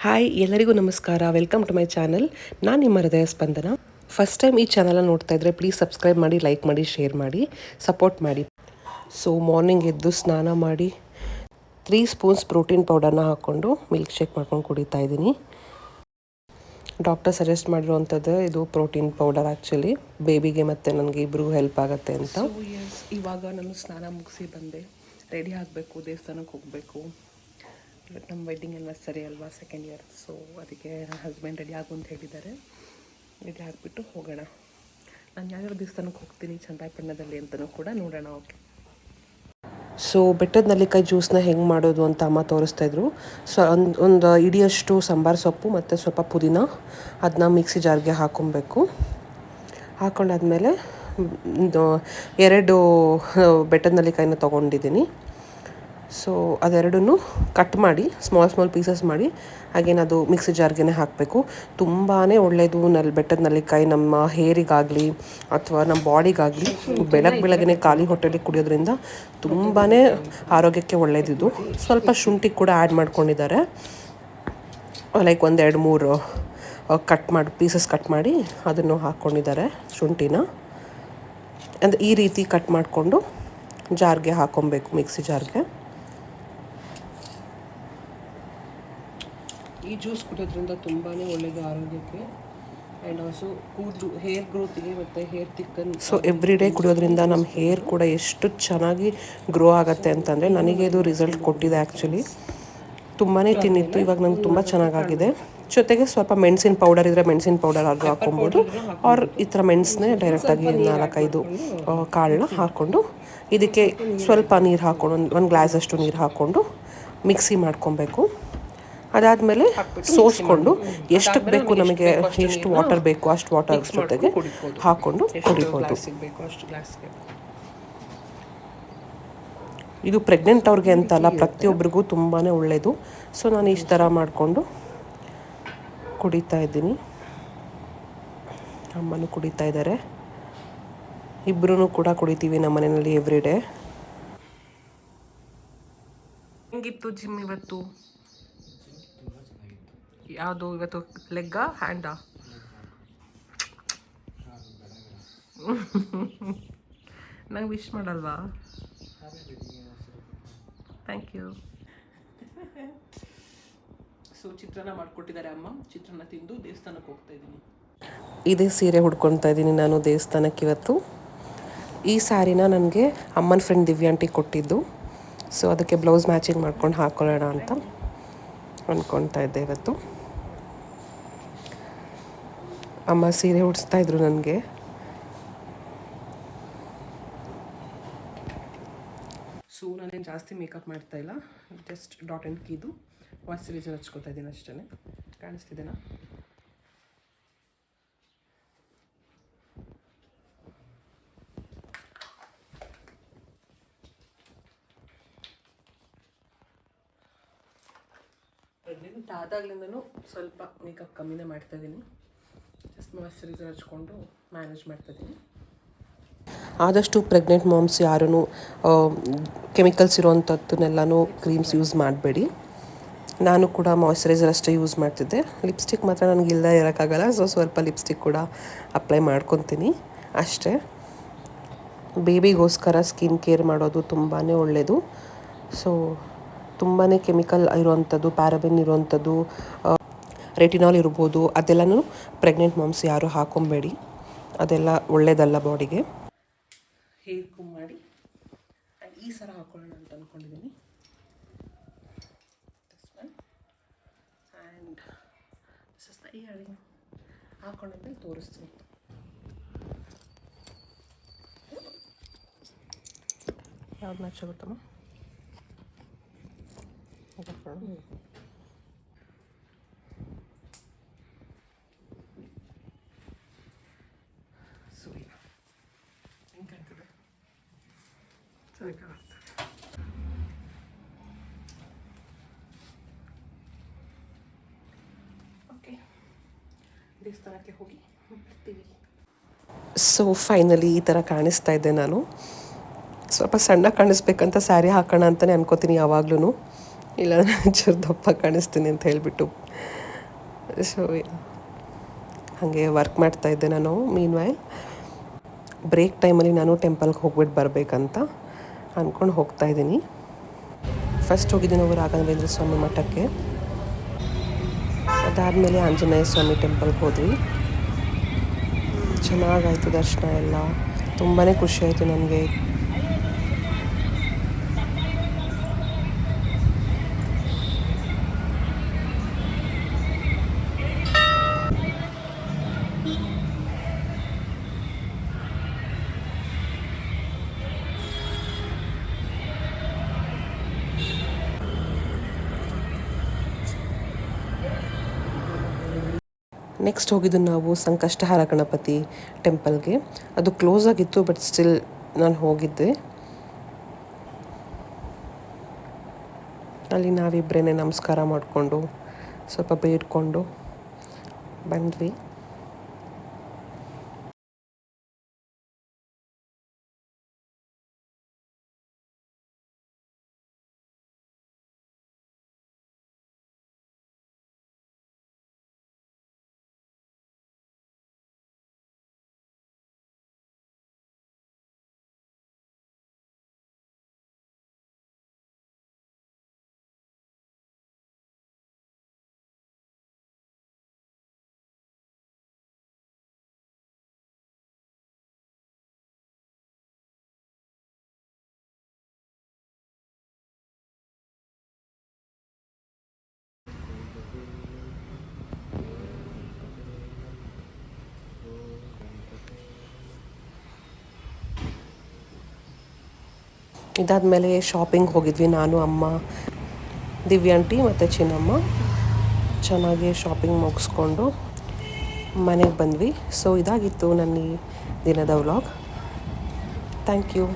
Hi ಎಲ್ಲರಿಗೂ ನಮಸ್ಕಾರ. Welcome to my channel. ನಾನು ನಿಮ್ಮ ಹೃದಯ ಸ್ಪಂದನ. ಫಸ್ಟ್ ಟೈಮ್ ಈ ಚಾನಲ್ನ ನೋಡ್ತಾ ಇದ್ದರೆ ಪ್ಲೀಸ್ ಸಬ್ಸ್ಕ್ರೈಬ್ ಮಾಡಿ, ಲೈಕ್ ಮಾಡಿ, ಶೇರ್ ಮಾಡಿ, ಸಪೋರ್ಟ್ ಮಾಡಿ. ಸೊ ಮಾರ್ನಿಂಗ್ ಎದ್ದು ಸ್ನಾನ ಮಾಡಿ 3 ಸ್ಪೂನ್ಸ್ ಪ್ರೋಟೀನ್ ಪೌಡರ್ನ ಹಾಕ್ಕೊಂಡು ಮಿಲ್ಕ್ ಶೇಕ್ ಮಾಡ್ಕೊಂಡು ಕುಡಿತಾ ಇದ್ದೀನಿ. ಡಾಕ್ಟರ್ ಸಜೆಸ್ಟ್ ಮಾಡಿರೋವಂಥದ್ದು ಇದು ಪ್ರೋಟೀನ್ ಪೌಡರ್. ಆ್ಯಕ್ಚುಲಿ ಬೇಬಿಗೆ ಮತ್ತು ನನಗೆ ಇಬ್ಬರಿಗೂ ಹೆಲ್ಪ್ ಆಗುತ್ತೆ ಅಂತ. ಇವಾಗ ನಾನು ಸ್ನಾನ ಮುಗಿಸಿ ಬಂದೆ. ರೆಡಿ ಆಗಬೇಕು, ದೇವಸ್ಥಾನಕ್ಕೆ ಹೋಗಬೇಕು. ನಮ್ಮ ವೆಡ್ಡಿಂಗ್ ಆ್ಯನಿವರ್ಸರಿ ಅಲ್ವಾ, 2nd ಇಯರ್. ಸೊ ಅದಕ್ಕೆ ನನ್ನ ಹಸ್ಬೆಂಡ್ ರೆಡಿ ಆಗು ಅಂತ ಹೇಳಿದ್ದಾರೆ. ರೆಡಿ ಆಗಿಬಿಟ್ಟು ಹೋಗೋಣ. ನಾನು ಯಾವ್ಯಾವ ದೇವಸ್ಥಾನಕ್ಕೆ ಹೋಗ್ತೀನಿ ಚನ್ನರಾಯಪಟ್ಟಣದಲ್ಲಿ ಅಂತಲೂ ಕೂಡ ನೋಡೋಣ. ಓಕೆ. ಸೊ ಬೆಟ್ಟದ ನೆಲ್ಲಿಕಾಯಿ ಜ್ಯೂಸನ್ನ ಹೆಂಗೆ ಮಾಡೋದು ಅಂತ ಅಮ್ಮ ತೋರಿಸ್ತಾಯಿದ್ರು. ಸೊ ಒಂದು ಇಡಿಯಷ್ಟು ಸಾಂಬಾರು ಸೊಪ್ಪು ಮತ್ತು ಸ್ವಲ್ಪ ಪುದೀನ ಅದನ್ನ ಮಿಕ್ಸಿ ಜಾರ್ಗೆ ಹಾಕ್ಕೊಬೇಕು. ಹಾಕ್ಕೊಂಡಾದ್ಮೇಲೆ 2 ಬೆಟ್ಟದ ನೆಲ್ಲಿಕಾಯಿನ ತೊಗೊಂಡಿದ್ದೀನಿ. ಸೊ ಅದೆರಡನ್ನೂ ಕಟ್ ಮಾಡಿ ಸ್ಮಾಲ್ ಪೀಸಸ್ ಮಾಡಿ ಹಾಗೇನು ಅದು ಮಿಕ್ಸಿ ಜಾರ್ಗೆ ಹಾಕಬೇಕು. ತುಂಬಾ ಒಳ್ಳೆಯದು ಬೆಟ್ಟದ ನೆಲ್ಲಿಕಾಯಿ ನಮ್ಮ ಹೇರಿಗಾಗಲಿ ಅಥವಾ ನಮ್ಮ ಬಾಡಿಗಾಗಲಿ ಬೆಳಗ್ಗೆ ಖಾಲಿ ಹೊಟ್ಟೆಲಿ ಕುಡಿಯೋದ್ರಿಂದ ತುಂಬಾ ಆರೋಗ್ಯಕ್ಕೆ ಒಳ್ಳೆಯದಿದು. ಸ್ವಲ್ಪ ಶುಂಠಿ ಕೂಡ ಆ್ಯಡ್ ಮಾಡ್ಕೊಂಡಿದ್ದಾರೆ. ಲೈಕ್ 1-2-3 ಪೀಸಸ್ ಕಟ್ ಮಾಡಿ ಅದನ್ನು ಹಾಕ್ಕೊಂಡಿದ್ದಾರೆ ಶುಂಠಿನ. ಅಂದರೆ ಈ ರೀತಿ ಕಟ್ ಮಾಡಿಕೊಂಡು ಜಾರ್ಗೆ ಹಾಕ್ಕೊಬೇಕು, ಮಿಕ್ಸಿ ಜಾರ್ಗೆ. ಈ ಜ್ಯೂಸ್ ಕುಡಿಯೋದ್ರಿಂದ ತುಂಬಾ ಒಳ್ಳೆಯದು ಆರೋಗ್ಯಕ್ಕೆ. ಆ್ಯಂಡ್ ಆಲ್ಸೋ ಕೂದಲು ಹೇರ್ ಗ್ರೋತಿಗೆ ಮತ್ತು ಹೇರ್ ತಿಕ್ಕನ್. ಸೊ ಎವ್ರಿ ಡೇ ಕುಡಿಯೋದ್ರಿಂದ ನಮ್ಮ ಹೇರ್ ಕೂಡ ಎಷ್ಟು ಚೆನ್ನಾಗಿ ಗ್ರೋ ಆಗುತ್ತೆ ಅಂತಂದರೆ ನನಗೆ ಇದು ರಿಸಲ್ಟ್ ಕೊಟ್ಟಿದೆ. ಆ್ಯಕ್ಚುಲಿ ತುಂಬಾ ತಿನ್ನಿತ್ತು, ಇವಾಗ ನಂಗೆ ತುಂಬ ಚೆನ್ನಾಗಾಗಿದೆ. ಜೊತೆಗೆ ಸ್ವಲ್ಪ ಮೆಣಸಿನ ಪೌಡರ್ ಇದ್ದರೆ ಮೆಣಸಿನ ಪೌಡರ್ ಆದರೂ ಹಾಕ್ಕೊಬೋದು. ಆರ್ ಈ ಥರ ಮೆಣಸನ್ನೇ ಡೈರೆಕ್ಟಾಗಿ 4-5 ಕಾಳನ್ನ ಹಾಕ್ಕೊಂಡು ಇದಕ್ಕೆ ಸ್ವಲ್ಪ ನೀರು ಹಾಕ್ಕೊಂಡು ಒಂದು ಗ್ಲಾಸಷ್ಟು ನೀರು ಹಾಕ್ಕೊಂಡು ಮಿಕ್ಸಿ ಮಾಡ್ಕೊಬೇಕು. ಅದಾದಮೇಲೆ ಸೋಸ್ಕೊಂಡು ಎಷ್ಟು ಬೇಕು ನಮಗೆ, ಎಷ್ಟು ವಾಟರ್ ಬೇಕು ಅಷ್ಟು ವಾಟರ್ ಜೊತೆಗೆ ಹಾಕ್ಕೊಂಡು ಕುಡಿಬೋದು. ಇದು ಪ್ರೆಗ್ನೆಂಟ್ ಅವ್ರಿಗೆ ಅಂತಲ್ಲ, ಪ್ರತಿಯೊಬ್ಬರಿಗೂ ತುಂಬಾ ಒಳ್ಳೆಯದು. ಸೊ ನಾನು ಇಷ್ಟು ಥರ ಮಾಡಿಕೊಂಡು ಕುಡಿತಾ ಇದ್ದೀನಿ. ಅಮ್ಮನೂ ಕುಡಿತಾ ಇದ್ದಾರೆ. ಇಬ್ಬರೂ ಕೂಡ ಕುಡಿತೀವಿ ನಮ್ಮ ಮನೆಯಲ್ಲಿ ಎವ್ರಿ ಡೇ. ಹೆಂಗಿತ್ತು ಜಿಮ್ ಇವತ್ತು? ಯಾವುದು ಇವತ್ತು ಲೆಗ್ಗಾ ಹ್ಯಾಂಡಾ? ನಂಗೆ ವಿಶ್ ಮಾಡಲ್ವಾ? Thank you. ಸೊ ಚಿತ್ರಾನ್ನ ಮಾಡಿಕೊಟ್ಟಿದ್ದಾರೆ ಅಮ್ಮ. ಚಿತ್ರಾನ್ನ ತಿಂದು ದೇವಸ್ಥಾನಕ್ಕೆ ಹೋಗ್ತಾ ಇದ್ದೀನಿ. ಇದೇ ಸೀರೆ ಹುಡ್ಕೊತಾ ಇದ್ದೀನಿ ನಾನು ದೇವಸ್ಥಾನಕ್ಕೆ ಇವತ್ತು. ಈ ಸ್ಯಾರಿನ ನನಗೆ ಅಮ್ಮನ ಫ್ರೆಂಡ್ ದಿವ್ಯಾ ಆಂಟಿ ಕೊಟ್ಟಿದ್ದು. ಸೊ ಅದಕ್ಕೆ ಬ್ಲೌಸ್ ಮ್ಯಾಚಿಂಗ್ ಮಾಡ್ಕೊಂಡು ಹಾಕ್ಕೊಳ್ಳೋಣ ಅಂತ ಅಂದ್ಕೊಳ್ತಾ ಇದ್ದೆ ಇವತ್ತು. ಅಮ್ಮ ಸೀರೆ ಉಡಿಸ್ತಾ ಇದ್ರು ನನಗೆ. ಸೊ ನಾನೇನು ಜಾಸ್ತಿ ಮೇಕಪ್ ಮಾಡ್ತಾ ಇಲ್ಲ, ಜಸ್ಟ್ ಡಾಟ್ ಆ್ಯಂಡ್ ಕೀದು ಮಾಯ್ಶ್ಚರೈಸರ್ ಹಚ್ಕೊತಾ ಇದ್ದೀನಿ ಅಷ್ಟೇ. ಕಾಣಿಸ್ತಿದ್ದೇನಾ? ಪ್ರೆಗ್ನೆಂಟ್ ಆದಾಗ್ಲಿಂದನೂ ಸ್ವಲ್ಪ ಮೇಕಪ್ ಕಮ್ಮಿನೇ ಮಾಡ್ತಾಯಿದ್ದೀನಿ. ಜಸ್ಟ್ ಮಾಯ್ಶ್ಚರೈಸರ್ ಹಚ್ಕೊಂಡು ಮ್ಯಾನೇಜ್ ಮಾಡ್ತಾಯಿದ್ದೀನಿ. ಆದಷ್ಟು ಪ್ರೆಗ್ನೆಂಟ್ ಮಾಮ್ಸ್ ಯಾರೂ ಕೆಮಿಕಲ್ಸ್ ಇರೋವಂಥದ್ದನ್ನೆಲ್ಲನೂ ಕ್ರೀಮ್ಸ್ ಯೂಸ್ ಮಾಡಬೇಡಿ. ನಾನು ಕೂಡ ಮಾಯ್ಶ್ಚರೈಸರ್ ಅಷ್ಟೇ ಯೂಸ್ ಮಾಡ್ತಿದ್ದೆ. ಲಿಪ್ಸ್ಟಿಕ್ ಮಾತ್ರ ನನಗೆ ಇಲ್ಲದೆ ಇರೋಕ್ಕಾಗಲ್ಲ. ಸೊ ಸ್ವಲ್ಪ ಲಿಪ್ಸ್ಟಿಕ್ ಕೂಡ ಅಪ್ಲೈ ಮಾಡ್ಕೊತೀನಿ ಅಷ್ಟೇ. ಬೇಬಿಗೋಸ್ಕರ ಸ್ಕಿನ್ ಕೇರ್ ಮಾಡೋದು ತುಂಬಾ ಒಳ್ಳೆಯದು. ಸೊ ತುಂಬಾ ಕೆಮಿಕಲ್ ಇರೋವಂಥದ್ದು, ಪ್ಯಾರಾಬೆನ್ ಇರೋವಂಥದ್ದು, ರೆಟಿನಾಲ್ ಇರ್ಬೋದು, ಅದೆಲ್ಲನೂ ಪ್ರೆಗ್ನೆಂಟ್ ಮಾಮ್ಸ್ ಯಾರು ಹಾಕೊಬೇಡಿ. ಅದೆಲ್ಲ ಒಳ್ಳೆಯದಲ್ಲ ಬಾಡಿಗೆ. ಹೇರ್ ಕುಮ್ ಮಾಡಿ ಈ ಸರ ಹಾಕೊಳ್ಳೋಣ ಅಂತ ಅಂದ್ಕೊಂಡಿದ್ದೀನಿ. And this is the earring. ಹಾಕ್ಕೊಂಡ್ಮೇಲೆ ತೋರಿಸ್ತೀನಿ. ಯಾವ್ದು ಮ್ಯಾಚ್ ಆಗುತ್ತಮ್ಮ? ಓಕೆ, ದೇವಸ್ಥಾನಕ್ಕೆ ಹೋಗಿ ಬರ್ತೀವಿ. ಸೊ ಫೈನಲಿ ಈ ಥರ ಕಾಣಿಸ್ತಾ ಇದ್ದೆ ನಾನು. ಸ್ವಲ್ಪ ಸಣ್ಣ ಕಾಣಿಸ್ಬೇಕಂತ ಸ್ಯಾರಿ ಹಾಕೋಣ ಅಂತಲೇ ಅನ್ಕೋತೀನಿ ಯಾವಾಗ್ಲೂ. ಇಲ್ಲಾಂದರೆ ಚೂರು ದಪ್ಪ ಕಾಣಿಸ್ತೀನಿ ಅಂತ ಹೇಳಿಬಿಟ್ಟು. ಸೊ ಹಾಗೆ ವರ್ಕ್ ಮಾಡ್ತಾಯಿದ್ದೆ ನಾನು. ಮೀನ್ ವೈಲ್ ಬ್ರೇಕ್ ಟೈಮಲ್ಲಿ ನಾನು ಟೆಂಪಲ್ಗೆ ಹೋಗ್ಬಿಟ್ಟು ಬರಬೇಕಂತ ಅಂದ್ಕೊಂಡು ಹೋಗ್ತಾಯಿದ್ದೀನಿ. ಫಸ್ಟ್ ಹೋಗಿದ್ದು ನಾವು ರಾಘವೇಂದ್ರ ಸ್ವಾಮಿ ಮಠಕ್ಕೆ, ಅದಾದಮೇಲೆ ಆಂಜನೇಯ ಸ್ವಾಮಿ ಟೆಂಪಲ್ಗೆ ಹೋದ್ವಿ. ಚೆನ್ನಾಗಾಯಿತು ದರ್ಶನ ಎಲ್ಲ, ತುಂಬಾ ಖುಷಿಯಾಯಿತು ನನಗೆ. ನೆಕ್ಸ್ಟ್ ಹೋಗಿದ್ದು ನಾವು ಸಂಕಷ್ಟಹಾರ ಗಣಪತಿ ಟೆಂಪಲ್ಗೆ. ಅದು ಕ್ಲೋಸ್ ಆಗಿತ್ತು, ಬಟ್ ಸ್ಟಿಲ್ ನಾನು ಹೋಗಿದ್ದೆ. ಅಲ್ಲಿ ನಾವಿಬ್ಬರೇ ನಮಸ್ಕಾರ ಮಾಡಿಕೊಂಡು ಸ್ವಲ್ಪ ಬೇಡ್ಕೊಂಡು ಬಂದ್ವಿ. ಇದಾದಮೇಲೆ ಶಾಪಿಂಗ್ ಹೋಗಿದ್ವಿ, ನಾನು, ಅಮ್ಮ, ದಿವ್ಯಾಂಟಿ ಮತ್ತು ಚಿನ್ನಮ್ಮ. ಚೆನ್ನಾಗಿ ಶಾಪಿಂಗ್ ಮುಗಿಸ್ಕೊಂಡು ಮನೆಗೆ ಬಂದ್ವಿ. ಸೊ ಇದಾಗಿತ್ತು ನನ್ನ ಈ ದಿನದ ವ್ಲಾಗ್. Thank you.